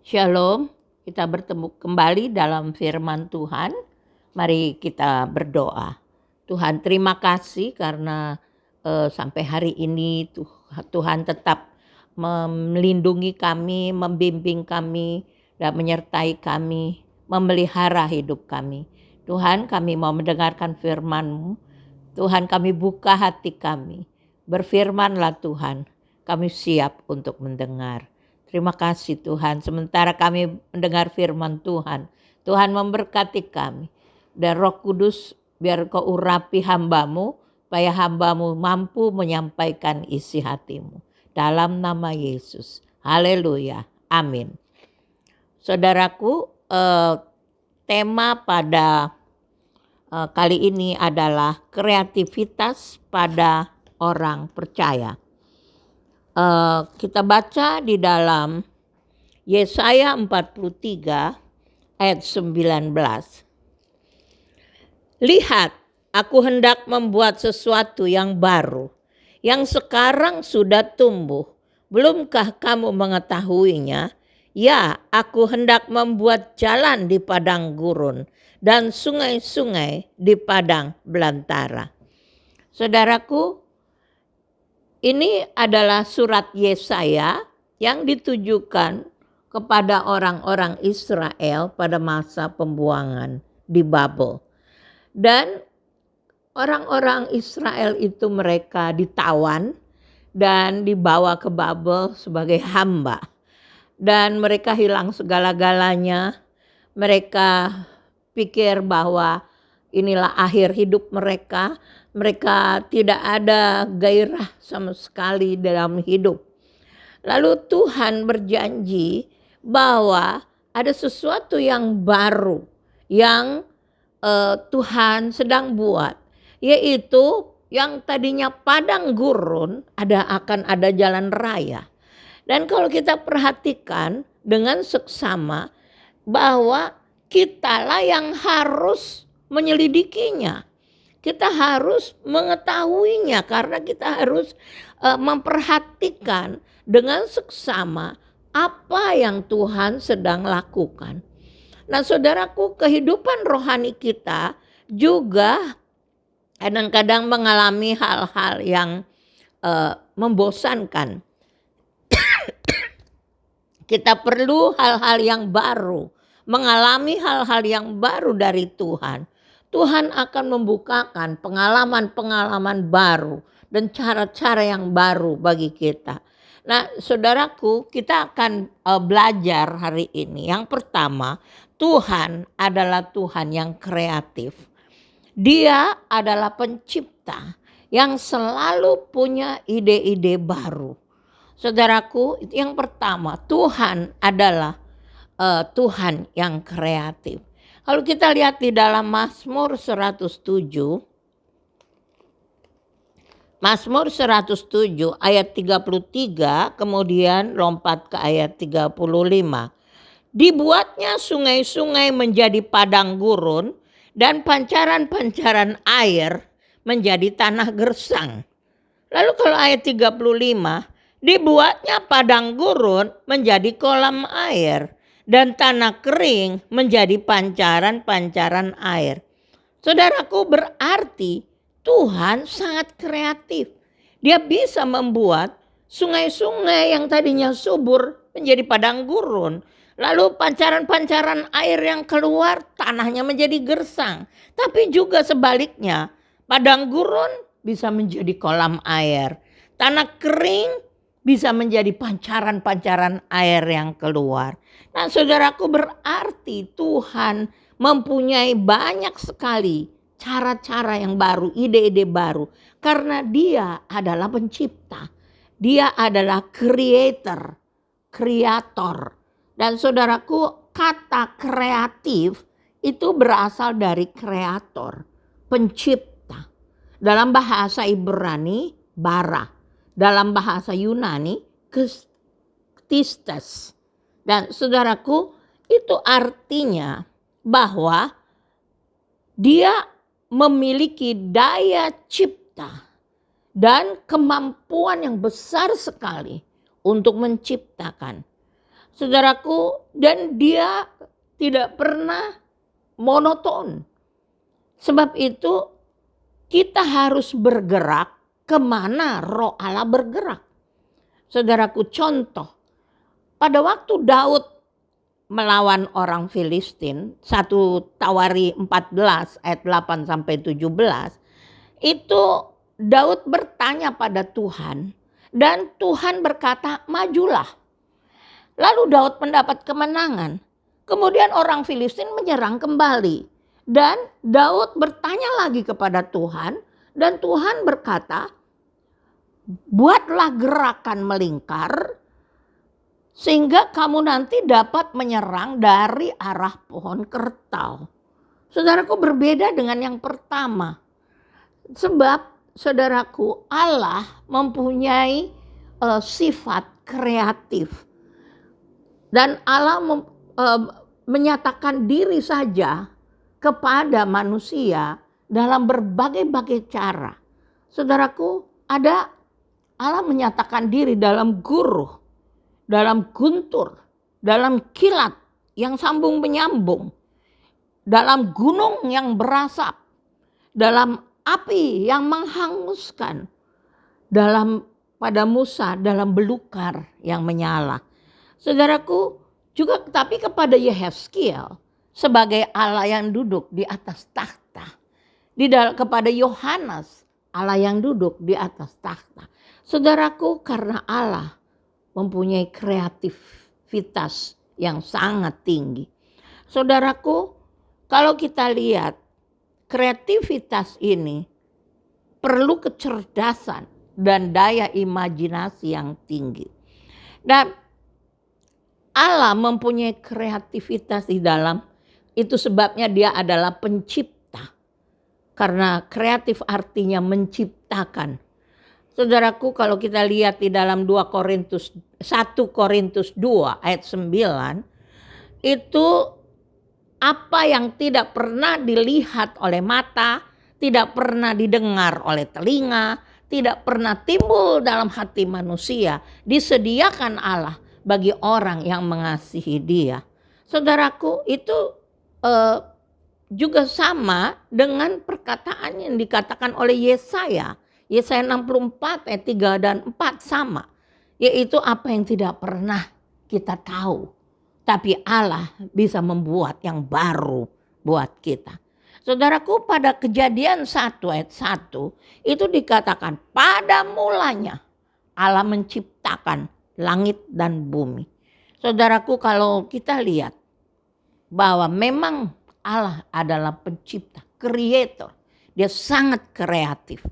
Shalom, kita bertemu kembali dalam firman Tuhan. Mari kita berdoa. Tuhan, terima kasih karena sampai hari ini Tuhan tetap melindungi kami, membimbing kami, dan menyertai kami, memelihara hidup kami. Tuhan, kami mau mendengarkan firman-Mu. Tuhan, kami buka hati kami. Berfirmanlah Tuhan, kami siap untuk mendengar. Terima kasih Tuhan, sementara kami mendengar firman Tuhan, Tuhan memberkati kami. Dan Roh Kudus biar Kau urapi hamba-Mu, supaya hamba-Mu mampu menyampaikan isi hati-Mu. Dalam nama Yesus, haleluya, amin. Saudaraku, tema pada kali ini adalah kreativitas pada orang percaya. Kita baca di dalam Yesaya 43 ayat 19. Lihat, aku hendak membuat sesuatu yang baru, yang sekarang sudah tumbuh. Belumkah kamu mengetahuinya? Ya, aku hendak membuat jalan di padang gurun dan sungai-sungai di padang belantara. Saudaraku, ini adalah surat Yesaya yang ditujukan kepada orang-orang Israel pada masa pembuangan di Babel. Dan orang-orang Israel itu mereka ditawan dan dibawa ke Babel sebagai hamba. Dan mereka hilang segala-galanya. Mereka pikir bahwa inilah akhir hidup mereka. Mereka tidak ada gairah sama sekali dalam hidup. Lalu Tuhan berjanji bahwa ada sesuatu yang baru yang Tuhan sedang buat. Yaitu yang tadinya padang gurun akan ada jalan raya. Dan kalau kita perhatikan dengan seksama bahwa kitalah yang harus menyelidikinya. Kita harus mengetahuinya karena kita harus memperhatikan dengan seksama apa yang Tuhan sedang lakukan. Nah, saudaraku, kehidupan rohani kita juga kadang-kadang mengalami hal-hal yang membosankan. Kita perlu hal-hal yang baru, mengalami hal-hal yang baru dari Tuhan. Tuhan akan membukakan pengalaman-pengalaman baru dan cara-cara yang baru bagi kita. Nah, saudaraku, kita akan belajar hari ini. Yang pertama, Tuhan adalah Tuhan yang kreatif. Dia adalah pencipta yang selalu punya ide-ide baru. Saudaraku, yang pertama, Tuhan adalah Tuhan yang kreatif. Kalau kita lihat di dalam Mazmur 107, Mazmur 107 ayat 33, kemudian lompat ke ayat 35. Dibuatnya sungai-sungai menjadi padang gurun dan pancaran-pancaran air menjadi tanah gersang. Lalu kalau ayat 35, dibuatnya padang gurun menjadi kolam air dan tanah kering menjadi pancaran-pancaran air. Saudaraku, berarti Tuhan sangat kreatif. Dia bisa membuat sungai-sungai yang tadinya subur menjadi padang gurun. Lalu pancaran-pancaran air yang keluar tanahnya menjadi gersang. Tapi juga sebaliknya, padang gurun bisa menjadi kolam air. Tanah kering bisa menjadi pancaran-pancaran air yang keluar. Nah, saudaraku, berarti Tuhan mempunyai banyak sekali cara-cara yang baru, ide-ide baru. Karena Dia adalah pencipta. Dia adalah kreator. Dan saudaraku, kata kreatif itu berasal dari kreator, pencipta. Dalam bahasa Ibrani, bara. Dalam bahasa Yunani, kistes. Dan saudaraku, itu artinya bahwa dia memiliki daya cipta dan kemampuan yang besar sekali untuk menciptakan. Saudaraku, dan dia tidak pernah monoton. Sebab itu kita harus bergerak kemana Roh Allah bergerak. Saudaraku, contoh, pada waktu Daud melawan orang Filistin, 1 Tawari 14 ayat 8 sampai 17, itu Daud bertanya pada Tuhan dan Tuhan berkata, majulah. Lalu Daud mendapat kemenangan. Kemudian orang Filistin menyerang kembali. Dan Daud bertanya lagi kepada Tuhan dan Tuhan berkata, buatlah gerakan melingkar sehingga kamu nanti dapat menyerang dari arah pohon kertau. Saudaraku, berbeda dengan yang pertama. Sebab saudaraku, Allah mempunyai sifat kreatif. Dan Allah menyatakan diri saja kepada manusia dalam berbagai-bagai cara. Saudaraku, Allah menyatakan diri dalam guruh, dalam guntur, dalam kilat yang sambung menyambung, dalam gunung yang berasap, dalam api yang menghanguskan, pada Musa dalam belukar yang menyala. Saudaraku, juga tapi kepada Yehezkiel sebagai Allah yang duduk di atas takhta. Kepada Yohanes, Allah yang duduk di atas takhta. Saudaraku, karena Allah mempunyai kreativitas yang sangat tinggi. Saudaraku, kalau kita lihat kreativitas ini perlu kecerdasan dan daya imajinasi yang tinggi. Dan Allah mempunyai kreativitas di dalam, itu sebabnya dia adalah pencipta. Karena kreatif artinya menciptakan. Saudaraku, kalau kita lihat di dalam 1 Korintus 2 ayat 9, itu apa yang tidak pernah dilihat oleh mata, tidak pernah didengar oleh telinga, tidak pernah timbul dalam hati manusia, disediakan Allah bagi orang yang mengasihi Dia. Saudaraku, itu juga sama dengan perkataan yang dikatakan oleh Yesaya 64 ayat 3 dan 4 sama. Yaitu apa yang tidak pernah kita tahu. Tapi Allah bisa membuat yang baru buat kita. Saudaraku, pada Kejadian 1 ayat 1 itu dikatakan pada mulanya Allah menciptakan langit dan bumi. Saudaraku, kalau kita lihat bahwa memang Allah adalah pencipta, creator. Dia sangat kreatif.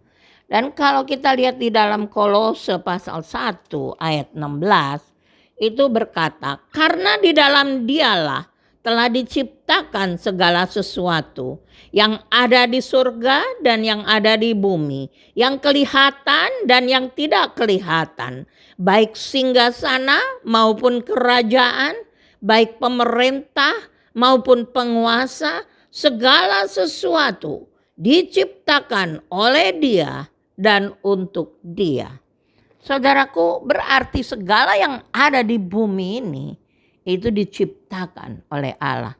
Dan kalau kita lihat di dalam Kolose pasal 1 ayat 16, itu berkata, karena di dalam Dialah telah diciptakan segala sesuatu yang ada di surga dan yang ada di bumi, yang kelihatan dan yang tidak kelihatan, baik singgasana maupun kerajaan, baik pemerintah maupun penguasa, segala sesuatu diciptakan oleh Dia dan untuk Dia. Saudaraku, berarti segala yang ada di bumi ini itu diciptakan oleh Allah.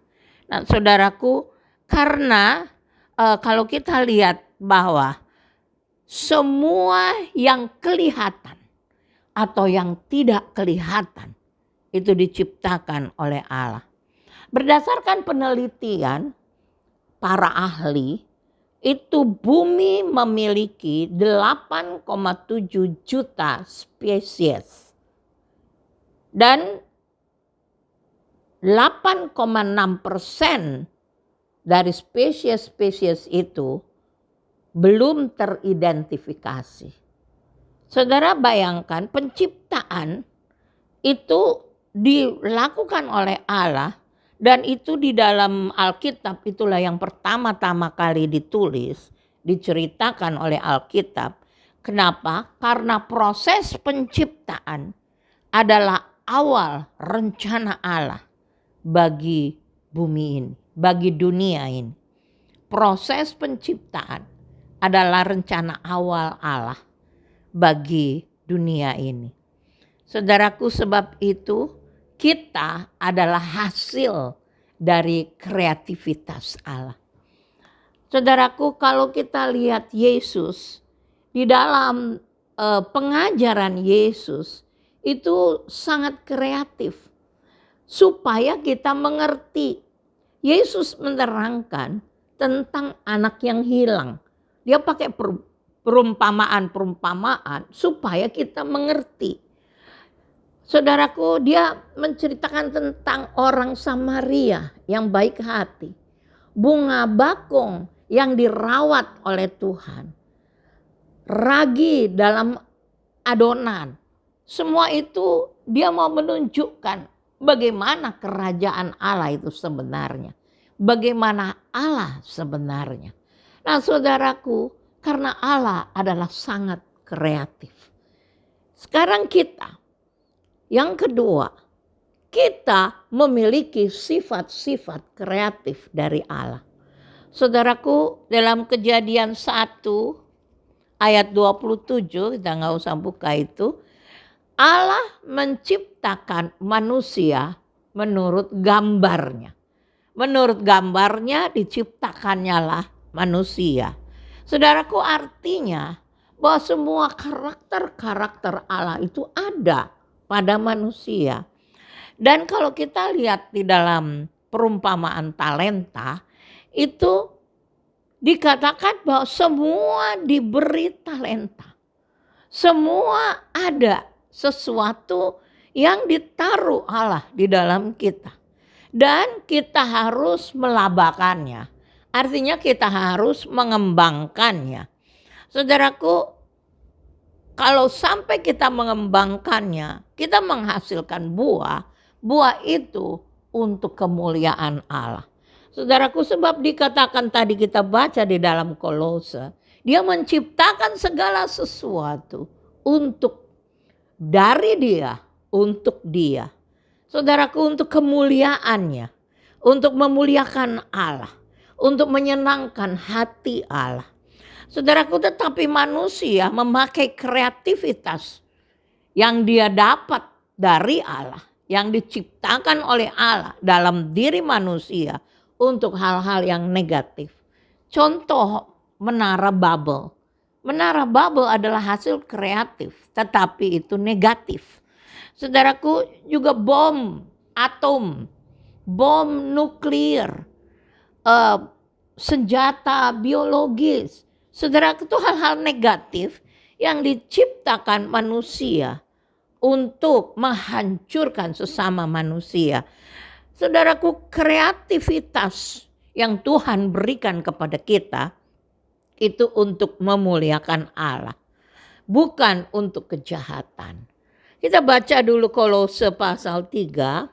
Nah, saudaraku, karena kalau kita lihat bahwa semua yang kelihatan atau yang tidak kelihatan itu diciptakan oleh Allah. Berdasarkan penelitian para ahli, itu bumi memiliki 8,7 juta spesies. Dan 8,6% dari spesies-spesies itu belum teridentifikasi. Saudara bayangkan, penciptaan itu dilakukan oleh Allah. Dan itu di dalam Alkitab itulah yang pertama-tama kali ditulis, diceritakan oleh Alkitab. Kenapa? Karena proses penciptaan adalah awal rencana Allah bagi bumi ini, bagi dunia ini. Proses penciptaan adalah rencana awal Allah bagi dunia ini. Saudaraku, sebab itu kita adalah hasil dari kreativitas Allah. Saudaraku, kalau kita lihat Yesus di dalam pengajaran Yesus itu sangat kreatif supaya kita mengerti. Yesus menerangkan tentang anak yang hilang. Dia pakai perumpamaan supaya kita mengerti. Saudaraku, dia menceritakan tentang orang Samaria yang baik hati. Bunga bakung yang dirawat oleh Tuhan. Ragi dalam adonan. Semua itu dia mau menunjukkan bagaimana kerajaan Allah itu sebenarnya. Bagaimana Allah sebenarnya. Nah saudaraku, karena Allah adalah sangat kreatif. Sekarang kita, yang kedua, kita memiliki sifat-sifat kreatif dari Allah. Saudaraku, dalam Kejadian 1 ayat 27, kita nggak usah buka itu. Allah menciptakan manusia menurut gambarnya. Menurut gambarnya diciptakannya lah manusia. Saudaraku, artinya bahwa semua karakter-karakter Allah itu ada pada manusia. Dan kalau kita lihat di dalam perumpamaan talenta, itu dikatakan bahwa semua diberi talenta. Semua ada sesuatu yang ditaruh Allah di dalam kita. Dan kita harus melabakannya. Artinya kita harus mengembangkannya. Saudaraku, kalau sampai kita mengembangkannya, kita menghasilkan buah. Buah itu untuk kemuliaan Allah. Saudaraku, sebab dikatakan tadi kita baca di dalam Kolose, dia menciptakan segala sesuatu dari dia, untuk dia. Saudaraku, untuk kemuliaannya, untuk memuliakan Allah, untuk menyenangkan hati Allah. Saudaraku, tetapi manusia memakai kreativitas yang dia dapat dari Allah, yang diciptakan oleh Allah dalam diri manusia untuk hal-hal yang negatif. Contoh menara Babel. Menara Babel adalah hasil kreatif, tetapi itu negatif. Saudaraku, juga bom atom, bom nuklir, senjata biologis. Saudaraku, itu hal-hal negatif yang diciptakan manusia untuk menghancurkan sesama manusia. Saudaraku, kreativitas yang Tuhan berikan kepada kita itu untuk memuliakan Allah, bukan untuk kejahatan. Kita baca dulu Kolose pasal 3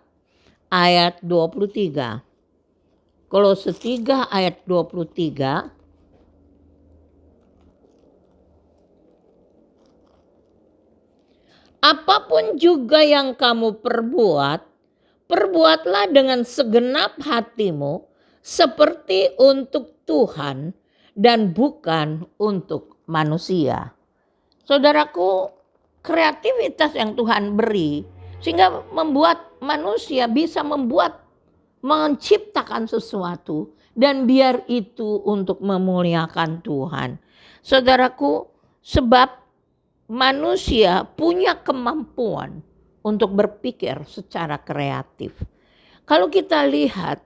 ayat 23. Kolose 3 ayat 23. Apapun juga yang kamu perbuat, perbuatlah dengan segenap hatimu seperti untuk Tuhan dan bukan untuk manusia. Saudaraku, kreativitas yang Tuhan beri sehingga membuat manusia bisa menciptakan sesuatu dan biar itu untuk memuliakan Tuhan. Saudaraku, sebab manusia punya kemampuan untuk berpikir secara kreatif. Kalau kita lihat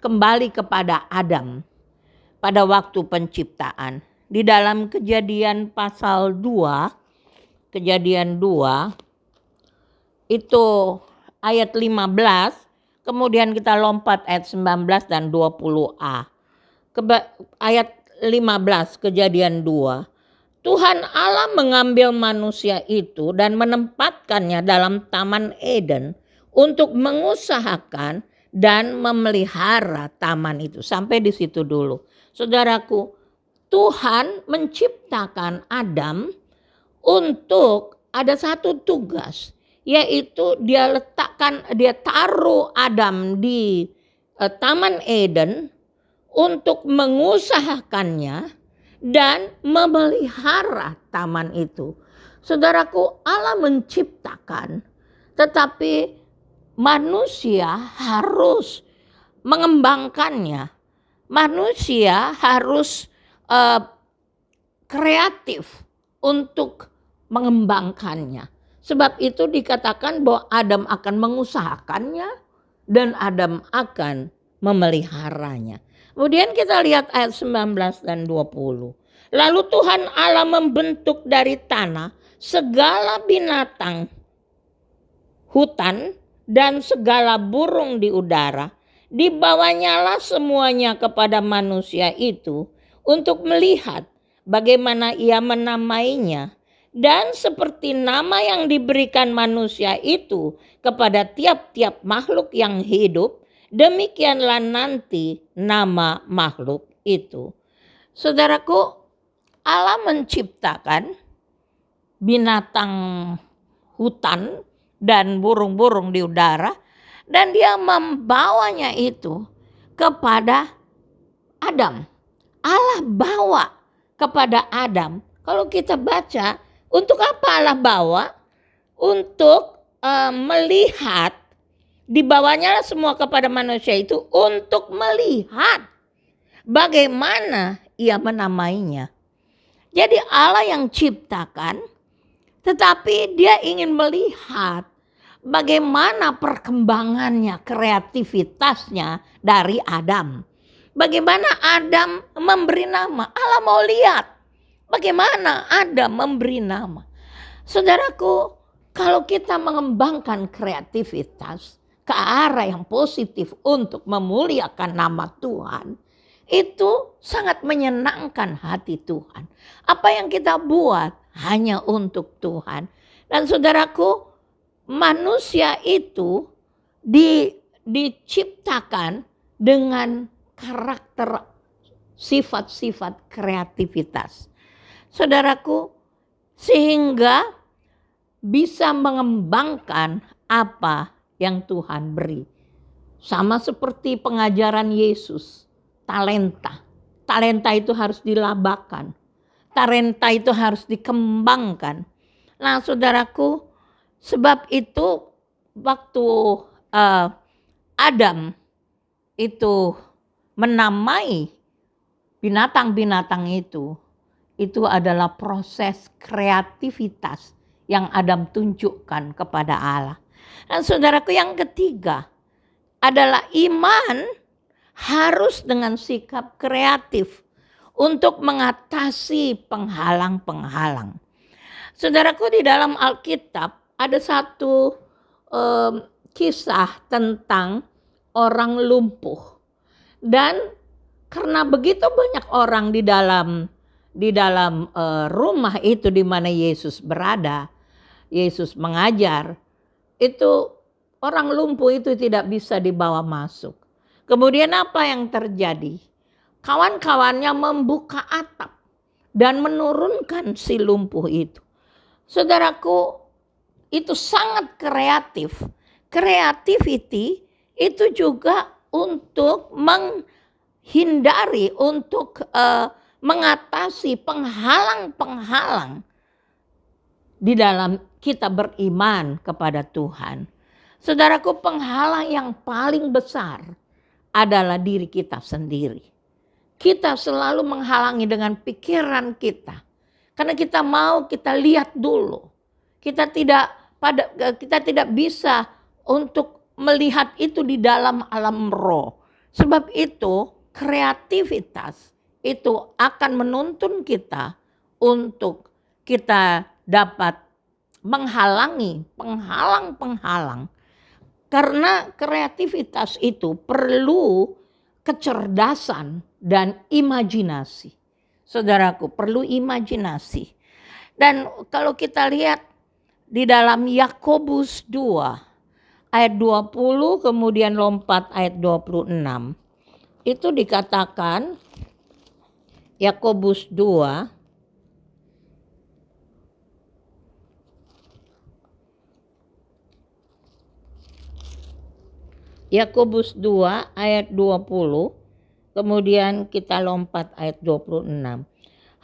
kembali kepada Adam pada waktu penciptaan, di dalam Kejadian pasal 2, Kejadian 2 itu ayat 15, kemudian kita lompat ayat 19 dan 20a. Ayat 15 Kejadian 2. Tuhan Allah mengambil manusia itu dan menempatkannya dalam Taman Eden untuk mengusahakan dan memelihara taman itu. Sampai di situ dulu. Saudaraku, Tuhan menciptakan Adam untuk ada satu tugas, yaitu dia taruh Adam di Taman Eden untuk mengusahakannya dan memelihara taman itu. Saudaraku, Allah menciptakan, tetapi manusia harus mengembangkannya. Manusia harus kreatif untuk mengembangkannya. Sebab itu dikatakan bahwa Adam akan mengusahakannya dan Adam akan memeliharanya. Kemudian kita lihat ayat 19 dan 20. Lalu Tuhan Allah membentuk dari tanah segala binatang hutan dan segala burung di udara. Dibawanyalah semuanya kepada manusia itu untuk melihat bagaimana ia menamainya. Dan seperti nama yang diberikan manusia itu kepada tiap-tiap makhluk yang hidup, demikianlah nanti nama makhluk itu. Saudaraku, Allah menciptakan binatang hutan dan burung-burung di udara, dan dia membawanya itu kepada Adam. Allah bawa kepada Adam. Kalau kita baca, untuk apa Allah bawa? Untuk melihat, dibawanya semua kepada manusia itu untuk melihat bagaimana ia menamainya. Jadi Allah yang ciptakan, tetapi dia ingin melihat bagaimana perkembangannya, kreativitasnya dari Adam. Bagaimana Adam memberi nama. Allah mau lihat bagaimana Adam memberi nama. Saudaraku, kalau kita mengembangkan kreativitas ke arah yang positif untuk memuliakan nama Tuhan, itu sangat menyenangkan hati Tuhan. Apa yang kita buat hanya untuk Tuhan. Dan saudaraku, manusia itu diciptakan dengan karakter sifat-sifat kreativitas. Saudaraku, sehingga bisa mengembangkan apa yang Tuhan beri. Sama seperti pengajaran Yesus, talenta. Talenta itu harus dilabakan. Talenta itu harus dikembangkan. Nah, saudaraku, sebab itu waktu Adam itu menamai binatang-binatang itu adalah proses kreativitas yang Adam tunjukkan kepada Allah. Dan saudaraku, yang ketiga adalah iman harus dengan sikap kreatif untuk mengatasi penghalang-penghalang. Saudaraku, di dalam Alkitab ada satu kisah tentang orang lumpuh. Dan karena begitu banyak orang di dalam rumah itu di mana Yesus berada, Yesus mengajar, itu orang lumpuh itu tidak bisa dibawa masuk. Kemudian apa yang terjadi? Kawan-kawannya membuka atap dan menurunkan si lumpuh itu. Saudaraku, itu sangat kreatif. Creativity itu juga untuk menghindari, untuk mengatasi penghalang-penghalang di dalam kita beriman kepada Tuhan. Saudaraku, penghalang yang paling besar adalah diri kita sendiri. Kita selalu menghalangi dengan pikiran kita. Karena kita mau kita lihat dulu. Kita tidak bisa untuk melihat itu di dalam alam roh. Sebab itu kreativitas itu akan menuntun kita untuk kita dapat menghalangi penghalang-penghalang. Karena kreativitas itu perlu kecerdasan dan imajinasi. Saudaraku, perlu imajinasi. Dan kalau kita lihat di dalam Yakobus 2 ayat 20 kemudian lompat ayat 26. Itu dikatakan Yakobus 2 Yakobus 2 ayat 20, kemudian kita lompat ayat 26.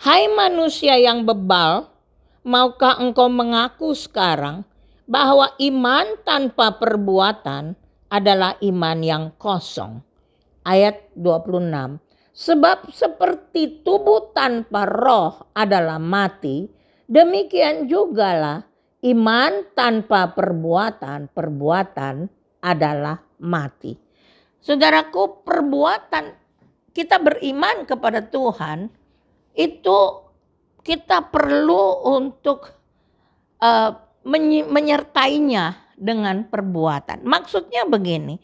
Hai manusia yang bebal, maukah engkau mengaku sekarang bahwa iman tanpa perbuatan adalah iman yang kosong. Ayat 26. Sebab seperti tubuh tanpa roh adalah mati, demikian jugalah iman tanpa perbuatan adalah mati. Saudaraku, perbuatan kita beriman kepada Tuhan itu kita perlu untuk menyertainya dengan perbuatan. Maksudnya begini,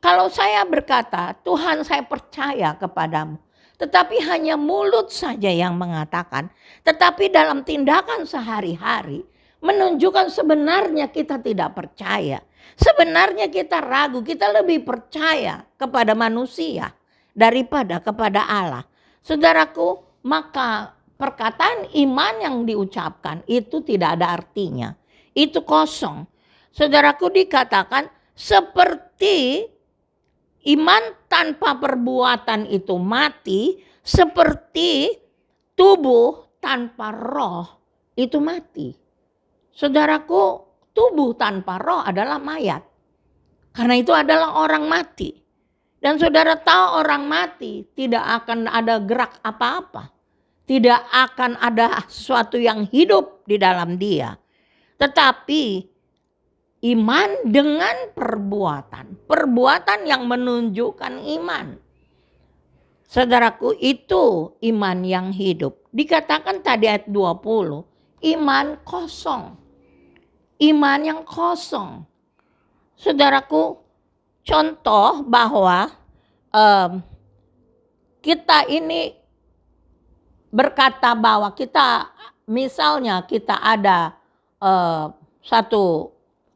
kalau saya berkata, Tuhan saya percaya kepadamu, tetapi hanya mulut saja yang mengatakan, tetapi dalam tindakan sehari-hari menunjukkan sebenarnya kita tidak percaya. Sebenarnya kita ragu, kita lebih percaya kepada manusia daripada kepada Allah. Saudaraku, maka perkataan iman yang diucapkan itu tidak ada artinya. Itu kosong. Saudaraku, dikatakan seperti iman tanpa perbuatan itu mati, seperti tubuh tanpa roh itu mati. Saudaraku, tubuh tanpa roh adalah mayat. Karena itu adalah orang mati. Dan saudara tahu orang mati tidak akan ada gerak apa-apa. Tidak akan ada sesuatu yang hidup di dalam dia. Tetapi iman dengan perbuatan. Perbuatan yang menunjukkan iman. Saudaraku, itu iman yang hidup. Dikatakan tadi ayat 20, iman kosong. Iman yang kosong. Saudaraku, contoh bahwa kita ini berkata bahwa kita misalnya kita ada satu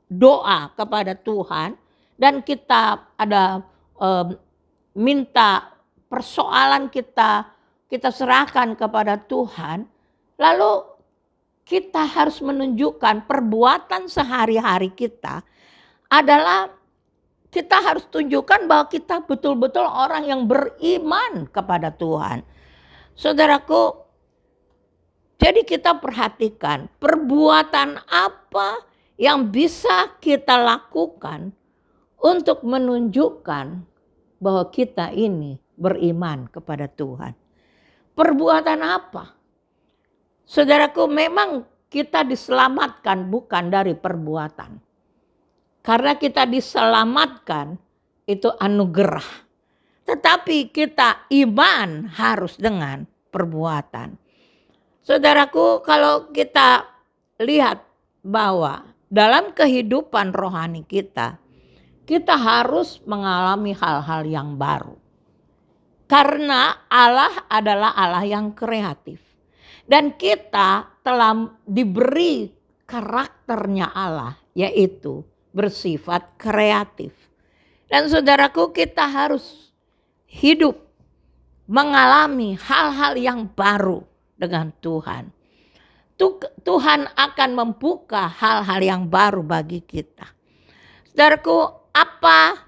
doa kepada Tuhan dan kita ada minta persoalan kita serahkan kepada Tuhan, lalu kita harus menunjukkan perbuatan sehari-hari kita adalah kita harus tunjukkan bahwa kita betul-betul orang yang beriman kepada Tuhan. Saudaraku, jadi kita perhatikan perbuatan apa yang bisa kita lakukan untuk menunjukkan bahwa kita ini beriman kepada Tuhan. Perbuatan apa? Saudaraku, memang kita diselamatkan bukan dari perbuatan. Karena kita diselamatkan itu anugerah. Tetapi kita iman harus dengan perbuatan. Saudaraku, kalau kita lihat bahwa dalam kehidupan rohani kita harus mengalami hal-hal yang baru. Karena Allah adalah Allah yang kreatif. Dan kita telah diberi karakternya Allah, yaitu bersifat kreatif. Dan saudaraku, kita harus hidup mengalami hal-hal yang baru dengan Tuhan. Tuhan akan membuka hal-hal yang baru bagi kita. Saudaraku, apa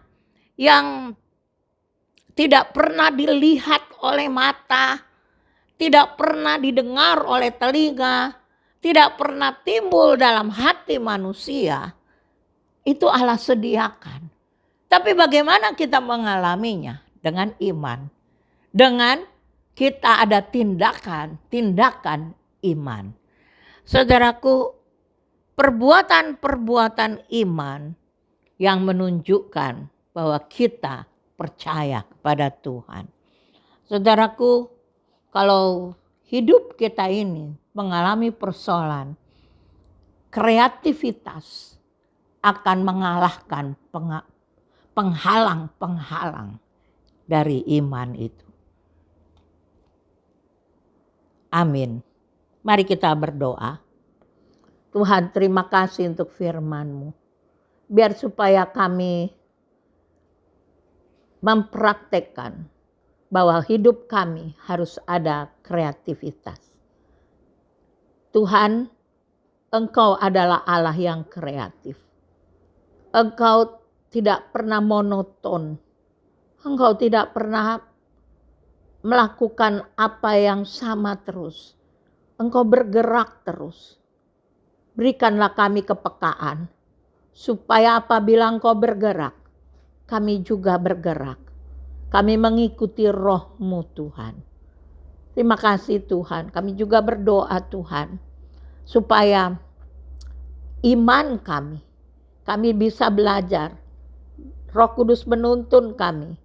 yang tidak pernah dilihat oleh mata, tidak pernah didengar oleh telinga, tidak pernah timbul dalam hati manusia, itu Allah sediakan. Tapi bagaimana kita mengalaminya? Dengan iman. Dengan kita ada tindakan iman. Saudaraku, perbuatan iman yang menunjukkan bahwa kita percaya kepada Tuhan. Saudaraku, kalau hidup kita ini mengalami persoalan, kreativitas akan mengalahkan penghalang-penghalang dari iman itu. Amin. Mari kita berdoa. Tuhan, terima kasih untuk firman-Mu. Biar supaya kami mempraktekkan bahwa hidup kami harus ada kreativitas. Tuhan, Engkau adalah Allah yang kreatif. Engkau tidak pernah monoton. Engkau tidak pernah melakukan apa yang sama terus. Engkau bergerak terus. Berikanlah kami kepekaan supaya apabila Engkau bergerak, kami juga bergerak. Kami mengikuti roh-Mu Tuhan. Terima kasih Tuhan. Kami juga berdoa Tuhan, supaya iman kami bisa belajar. Roh Kudus menuntun kami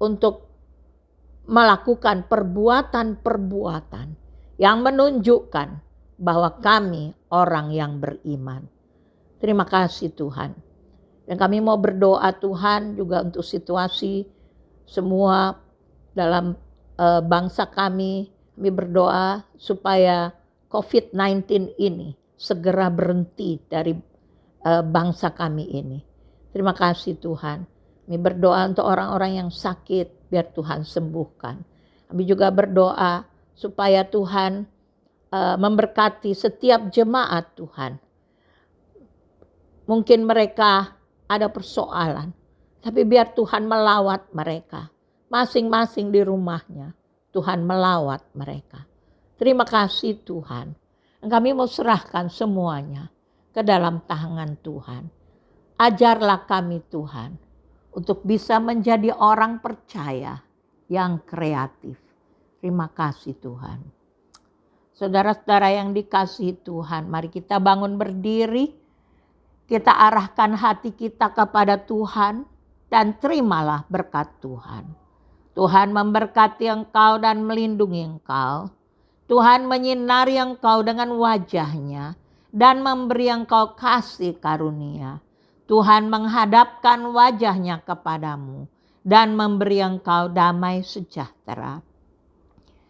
untuk melakukan perbuatan-perbuatan yang menunjukkan bahwa kami orang yang beriman. Terima kasih Tuhan. Dan kami mau berdoa Tuhan juga untuk situasi semua dalam bangsa kami. Kami berdoa supaya COVID-19 ini segera berhenti dari bangsa kami ini. Terima kasih Tuhan. Kami berdoa untuk orang-orang yang sakit, biar Tuhan sembuhkan. Kami juga berdoa supaya Tuhan memberkati setiap jemaat Tuhan. Mungkin mereka ada persoalan, tapi biar Tuhan melawat mereka. Masing-masing di rumahnya, Tuhan melawat mereka. Terima kasih Tuhan. Kami mau serahkan semuanya ke dalam tangan Tuhan. Ajarlah kami Tuhan untuk bisa menjadi orang percaya yang kreatif. Terima kasih Tuhan. Saudara-saudara yang dikasihi Tuhan, mari kita bangun berdiri. Kita arahkan hati kita kepada Tuhan dan terimalah berkat Tuhan. Tuhan memberkati engkau dan melindungi engkau. Tuhan menyinari engkau dengan wajah-Nya dan memberi engkau kasih karunia. Tuhan menghadapkan wajah-Nya kepadamu dan memberi engkau damai sejahtera.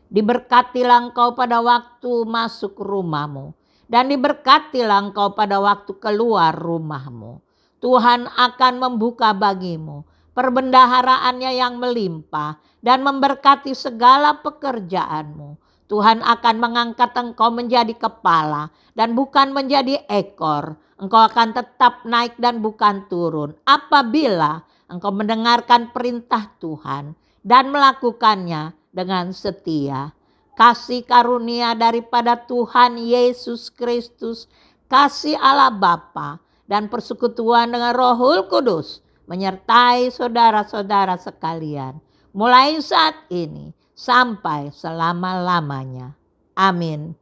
Diberkatilah engkau pada waktu masuk rumahmu, dan diberkatilah engkau pada waktu keluar rumahmu. Tuhan akan membuka bagimu perbendaharaannya yang melimpah dan memberkati segala pekerjaanmu. Tuhan akan mengangkat engkau menjadi kepala dan bukan menjadi ekor. Engkau akan tetap naik dan bukan turun apabila engkau mendengarkan perintah Tuhan dan melakukannya dengan setia. Kasih karunia daripada Tuhan Yesus Kristus, kasih Allah Bapa, dan persekutuan dengan Roh Kudus menyertai saudara-saudara sekalian, mulai saat ini sampai selama-lamanya. Amin.